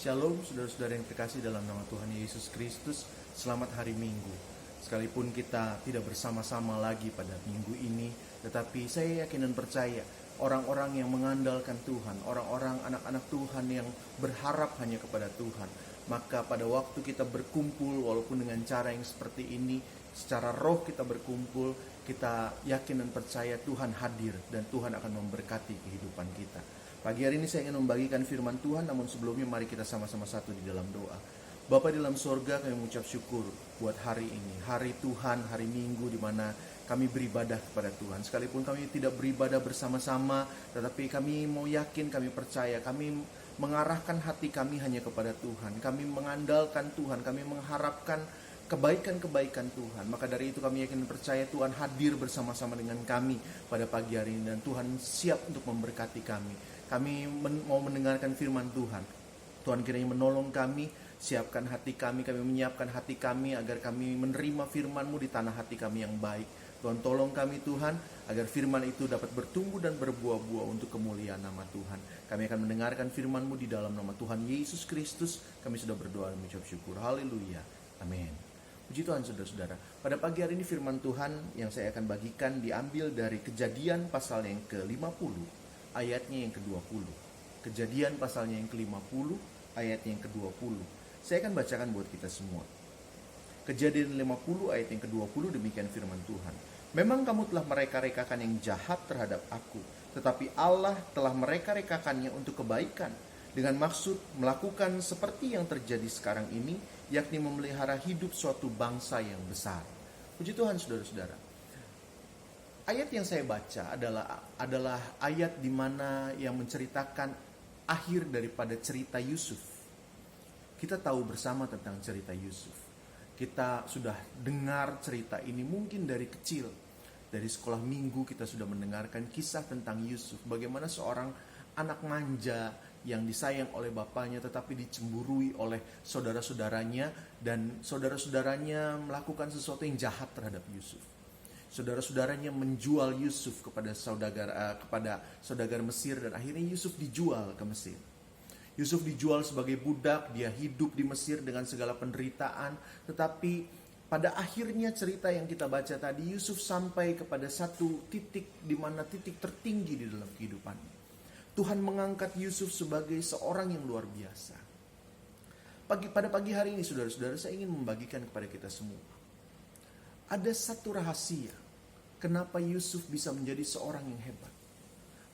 Shalom, saudara-saudara yang terkasih dalam nama Tuhan Yesus Kristus. Selamat hari Minggu. Sekalipun kita tidak bersama-sama lagi pada minggu ini, tetapi saya yakin dan percaya orang-orang yang mengandalkan Tuhan, orang-orang anak-anak Tuhan yang berharap hanya kepada Tuhan, maka pada waktu kita berkumpul walaupun dengan cara yang seperti ini, secara roh kita berkumpul, kita yakin dan percaya Tuhan hadir dan Tuhan akan memberkati kehidupan kita. Pagi hari ini saya ingin membagikan firman Tuhan, namun sebelumnya mari kita sama-sama satu di dalam doa. Bapa di dalam sorga, kami mengucap syukur buat hari ini, hari Tuhan, hari Minggu di mana kami beribadah kepada Tuhan. Sekalipun kami tidak beribadah bersama-sama, tetapi kami mau yakin, kami percaya, kami mengarahkan hati kami hanya kepada Tuhan. Kami mengandalkan Tuhan, kami mengharapkan kebaikan-kebaikan Tuhan. Maka dari itu kami yakin dan percaya Tuhan hadir bersama-sama dengan kami pada pagi hari ini, dan Tuhan siap untuk memberkati kami. Kami mau mendengarkan firman Tuhan. Tuhan kiranya menolong kami, siapkan hati kami menyiapkan hati kami agar kami menerima firman-Mu di tanah hati kami yang baik. Tuhan tolong kami Tuhan, agar firman itu dapat bertumbuh dan berbuah-buah untuk kemuliaan nama Tuhan. Kami akan mendengarkan firman-Mu di dalam nama Tuhan Yesus Kristus. Kami sudah berdoa dan mengucap syukur. Haleluya. Amin. Puji Tuhan saudara-saudara. Pada pagi hari ini firman Tuhan yang saya akan bagikan diambil dari Kejadian pasal yang ke-50. Ayatnya yang ke-20. Kejadian pasalnya yang ke-50, ayatnya yang ke-20. Saya akan bacakan buat kita semua. Kejadian 50 ayat yang ke-20, demikian firman Tuhan. Memang kamu telah mereka-rekakan yang jahat terhadap aku, tetapi Allah telah mereka-rekakannya untuk kebaikan, dengan maksud melakukan seperti yang terjadi sekarang ini, yakni memelihara hidup suatu bangsa yang besar. Puji Tuhan saudara-saudara. Ayat yang saya baca adalah ayat di mana yang menceritakan akhir daripada cerita Yusuf. Kita tahu bersama tentang cerita Yusuf. Kita sudah dengar cerita ini mungkin dari kecil. Dari sekolah minggu kita sudah mendengarkan kisah tentang Yusuf. Bagaimana seorang anak manja yang disayang oleh bapaknya tetapi dicemburui oleh saudara-saudaranya, dan saudara-saudaranya melakukan sesuatu yang jahat terhadap Yusuf. Saudara-saudaranya menjual Yusuf kepada saudagar Mesir, dan akhirnya Yusuf dijual ke Mesir. Yusuf dijual sebagai budak, dia hidup di Mesir dengan segala penderitaan, tetapi pada akhirnya cerita yang kita baca tadi, Yusuf sampai kepada satu titik di mana titik tertinggi di dalam kehidupannya. Tuhan mengangkat Yusuf sebagai seorang yang luar biasa. Pada pagi hari ini saudara-saudara, saya ingin membagikan kepada kita semua. Ada satu rahasia kenapa Yusuf bisa menjadi seorang yang hebat.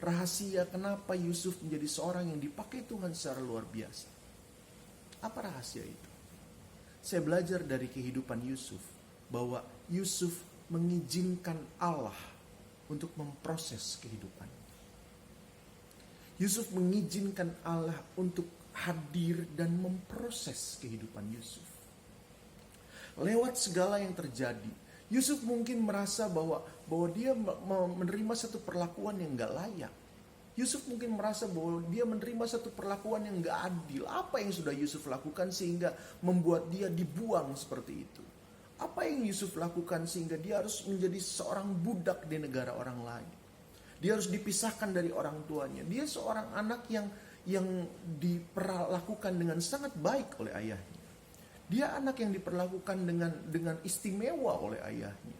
Rahasia kenapa Yusuf menjadi seorang yang dipakai Tuhan secara luar biasa. Apa rahasia itu? Saya belajar dari kehidupan Yusuf bahwa Yusuf mengizinkan Allah untuk memproses kehidupan. Yusuf mengizinkan Allah untuk hadir dan memproses kehidupan Yusuf. Lewat segala yang terjadi, Yusuf mungkin merasa bahwa dia menerima satu perlakuan yang gak layak. Yusuf mungkin merasa bahwa dia menerima satu perlakuan yang gak adil. Apa yang sudah Yusuf lakukan sehingga membuat dia dibuang seperti itu? Apa yang Yusuf lakukan sehingga dia harus menjadi seorang budak di negara orang lain? Dia harus dipisahkan dari orang tuanya. Dia seorang anak yang diperlakukan dengan sangat baik oleh ayahnya. Dia anak yang diperlakukan dengan istimewa oleh ayahnya.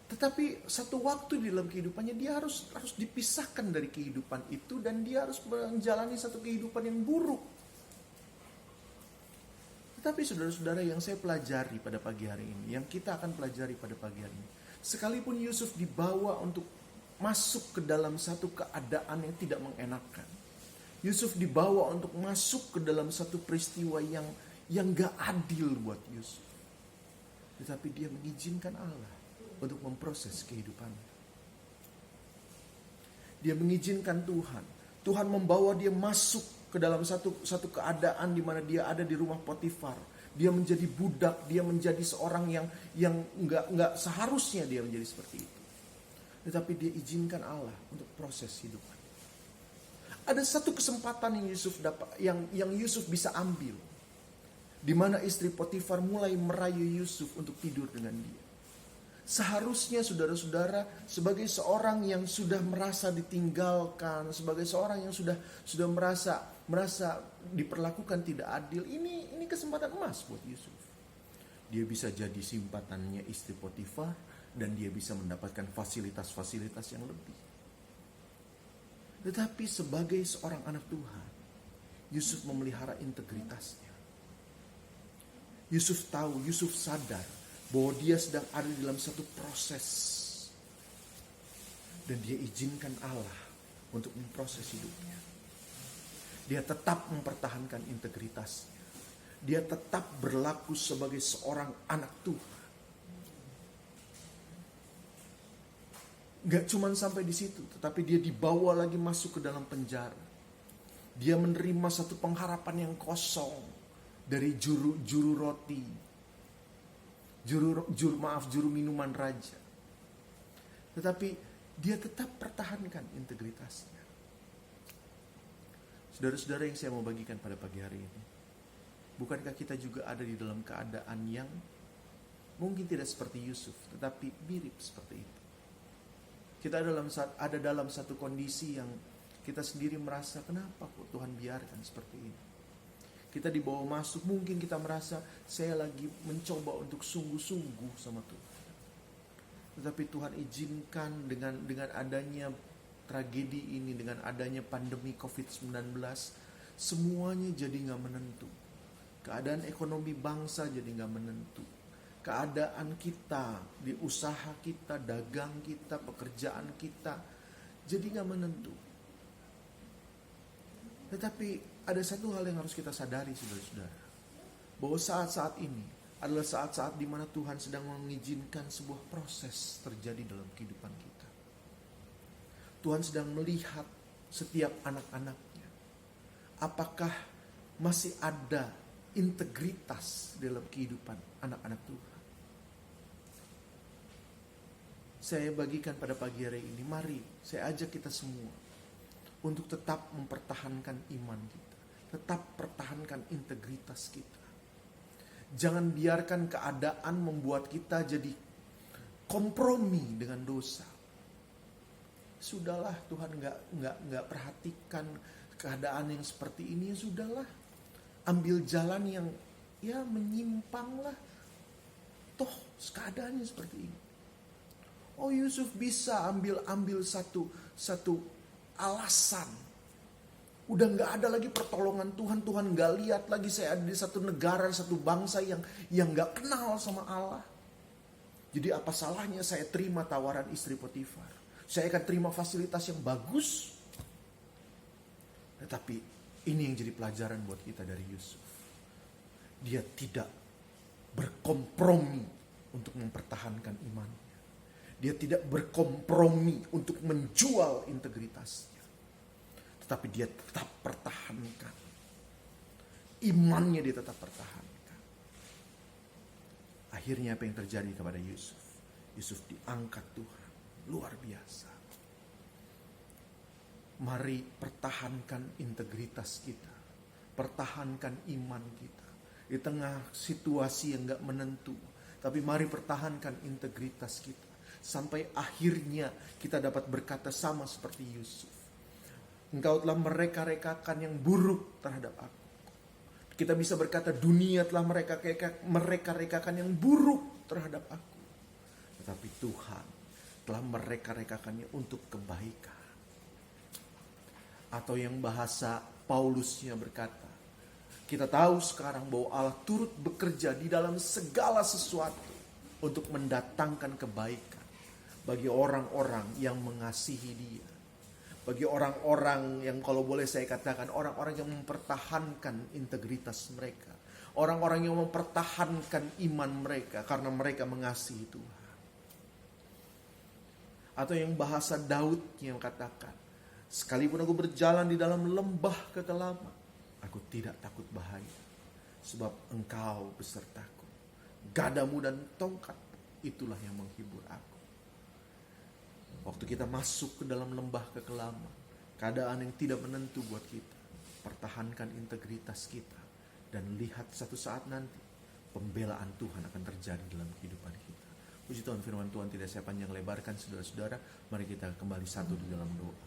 Tetapi satu waktu di dalam kehidupannya dia harus dipisahkan dari kehidupan itu, dan dia harus menjalani satu kehidupan yang buruk. Tetapi saudara-saudara, yang saya pelajari pada pagi hari ini, yang kita akan pelajari pada pagi hari ini, sekalipun Yusuf dibawa untuk masuk ke dalam satu keadaan yang tidak mengenakan, Yusuf dibawa untuk masuk ke dalam satu peristiwa yang gak adil buat Yusuf. Tetapi dia mengizinkan Allah untuk memproses kehidupannya. Dia mengizinkan Tuhan. Tuhan membawa dia masuk ke dalam satu keadaan di mana dia ada di rumah Potifar. Dia menjadi budak, dia menjadi seorang yang gak seharusnya dia menjadi seperti itu. Tetapi dia izinkan Allah untuk proses hidupnya. Ada satu kesempatan yang Yusuf bisa ambil, di mana istri Potifar mulai merayu Yusuf untuk tidur dengan dia. Seharusnya saudara-saudara, sebagai seorang yang sudah merasa ditinggalkan, sebagai seorang yang sudah merasa merasa diperlakukan tidak adil, ini kesempatan emas buat Yusuf. Dia bisa jadi simpatannya istri Potifar dan dia bisa mendapatkan fasilitas-fasilitas yang lebih. Tetapi sebagai seorang anak Tuhan, Yusuf memelihara integritasnya. Yusuf tahu, Yusuf sadar bahwa dia sedang ada di dalam satu proses. Dan dia izinkan Allah untuk memproses hidupnya. Dia tetap mempertahankan integritasnya. Dia tetap berlaku sebagai seorang anak Tuhan. Gak cuma sampai di situ, tetapi dia dibawa lagi masuk ke dalam penjara. Dia menerima satu pengharapan yang kosong dari juru roti, juru minuman raja. Tetapi dia tetap pertahankan integritasnya. Saudara-saudara yang saya mau bagikan pada pagi hari ini, bukankah kita juga ada di dalam keadaan yang mungkin tidak seperti Yusuf, tetapi mirip seperti itu. Kita ada dalam satu kondisi yang kita sendiri merasa, kenapa kok Tuhan biarkan seperti ini? Kita dibawa masuk, mungkin kita merasa saya lagi mencoba untuk sungguh-sungguh sama Tuhan. Tetapi Tuhan izinkan dengan adanya tragedi ini, dengan adanya pandemi COVID-19, semuanya jadi gak menentu. Keadaan ekonomi bangsa jadi gak menentu. Keadaan kita, di usaha kita, dagang kita, pekerjaan kita, jadi gak menentu. Tetapi ada satu hal yang harus kita sadari, saudara-saudara, bahwa saat-saat ini adalah saat-saat di mana Tuhan sedang mengizinkan sebuah proses terjadi dalam kehidupan kita. Tuhan sedang melihat setiap anak-anaknya. Apakah masih ada integritas dalam kehidupan anak-anak Tuhan? Saya bagikan pada pagi hari ini, mari saya ajak kita semua untuk tetap mempertahankan iman kita, tetap pertahankan integritas kita. Jangan biarkan keadaan membuat kita jadi kompromi dengan dosa. Sudahlah, Tuhan nggak perhatikan keadaan yang seperti ini, ya sudahlah. Ambil jalan yang ya menyimpang lah. Toh keadaannya seperti ini. Oh, Yusuf bisa ambil satu alasan. Udah nggak ada lagi pertolongan Tuhan. Tuhan nggak lihat lagi saya ada di satu negara, satu bangsa yang nggak kenal sama Allah. Jadi apa salahnya saya terima tawaran istri Potifar? Saya akan terima fasilitas yang bagus. Tetapi ini yang jadi pelajaran buat kita dari Yusuf. Dia tidak berkompromi untuk mempertahankan imannya. Dia tidak berkompromi untuk menjual integritasnya. Tetapi dia tetap pertahankan. Imannya dia tetap pertahankan. Akhirnya apa yang terjadi kepada Yusuf? Yusuf diangkat Tuhan. Luar biasa. Mari pertahankan integritas kita. Pertahankan iman kita. Di tengah situasi yang gak menentu. Tapi mari pertahankan integritas kita. Sampai akhirnya kita dapat berkata sama seperti Yusuf. Engkau telah mereka-rekakan yang buruk terhadap aku. Kita bisa berkata dunia telah mereka-rekakan yang buruk terhadap aku. Tetapi Tuhan telah mereka-rekakannya untuk kebaikan. Atau yang bahasa Paulusnya berkata, kita tahu sekarang bahwa Allah turut bekerja di dalam segala sesuatu untuk mendatangkan kebaikan bagi orang-orang yang mengasihi Dia. Bagi orang-orang yang kalau boleh saya katakan, orang-orang yang mempertahankan integritas mereka. Orang-orang yang mempertahankan iman mereka karena mereka mengasihi Tuhan. Atau yang bahasa Daud yang katakan, sekalipun aku berjalan di dalam lembah kekelaman, aku tidak takut bahaya, sebab Engkau besertaku. Gadamu dan tongkat, itulah yang menghibur aku. Waktu kita masuk ke dalam lembah kekelaman, keadaan yang tidak menentu buat kita, pertahankan integritas kita. Dan lihat satu saat nanti, pembelaan Tuhan akan terjadi dalam kehidupan kita. Puji Tuhan, firman Tuhan tidak saya panjang lebarkan, saudara-saudara. Mari kita kembali satu di dalam doa.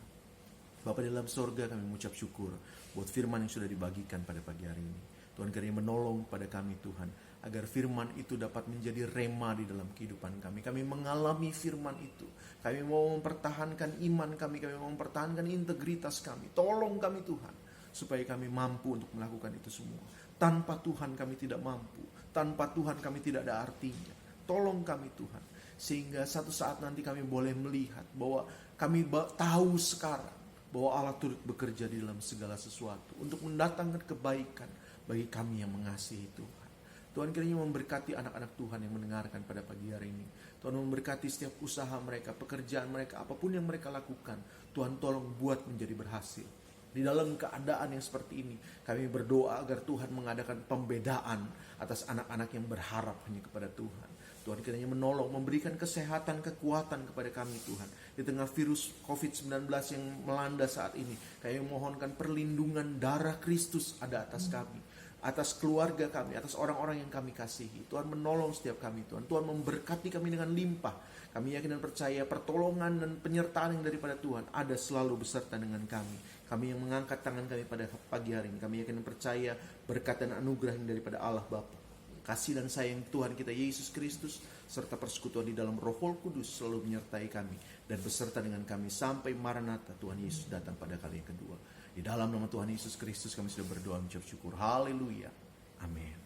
Bapa di dalam sorga, kami mengucap syukur buat firman yang sudah dibagikan pada pagi hari ini. Tuhan kiranya menolong pada kami Tuhan, agar firman itu dapat menjadi rema di dalam kehidupan kami. Kami mengalami firman itu. Kami mau mempertahankan iman kami mau mempertahankan integritas kami. Tolong kami Tuhan, supaya kami mampu untuk melakukan itu semua. Tanpa Tuhan kami tidak mampu. Tanpa Tuhan kami tidak ada artinya. Tolong kami Tuhan, sehingga satu saat nanti kami boleh melihat bahwa kami tahu sekarang bahwa Allah turut bekerja di dalam segala sesuatu untuk mendatangkan kebaikan bagi kami yang mengasihi Tuhan. Tuhan kiranya memberkati anak-anak Tuhan yang mendengarkan pada pagi hari ini. Tuhan memberkati setiap usaha mereka, pekerjaan mereka, apapun yang mereka lakukan. Tuhan tolong buat menjadi berhasil. Di dalam keadaan yang seperti ini, kami berdoa agar Tuhan mengadakan pembedaan atas anak-anak yang berharap hanya kepada Tuhan. Tuhan kiranya menolong, memberikan kesehatan, kekuatan kepada kami Tuhan. Di tengah virus COVID-19 yang melanda saat ini, kami mohonkan perlindungan darah Kristus ada atas kami, atas keluarga kami, atas orang-orang yang kami kasihi. Tuhan menolong setiap kami Tuhan. Tuhan memberkati kami dengan limpah. Kami yakin dan percaya pertolongan dan penyertaan yang daripada Tuhan ada selalu beserta dengan kami. Kami yang mengangkat tangan kami pada pagi hari ini, kami yakin dan percaya berkat dan anugerah yang daripada Allah Bapa, kasih dan sayang Tuhan kita Yesus Kristus, serta persekutuan di dalam Roh Kudus selalu menyertai kami dan beserta dengan kami sampai Maranatha Tuhan Yesus datang pada kali yang kedua. Di dalam nama Tuhan Yesus Kristus kami sudah berdoa mengucap syukur. Haleluya. Amin.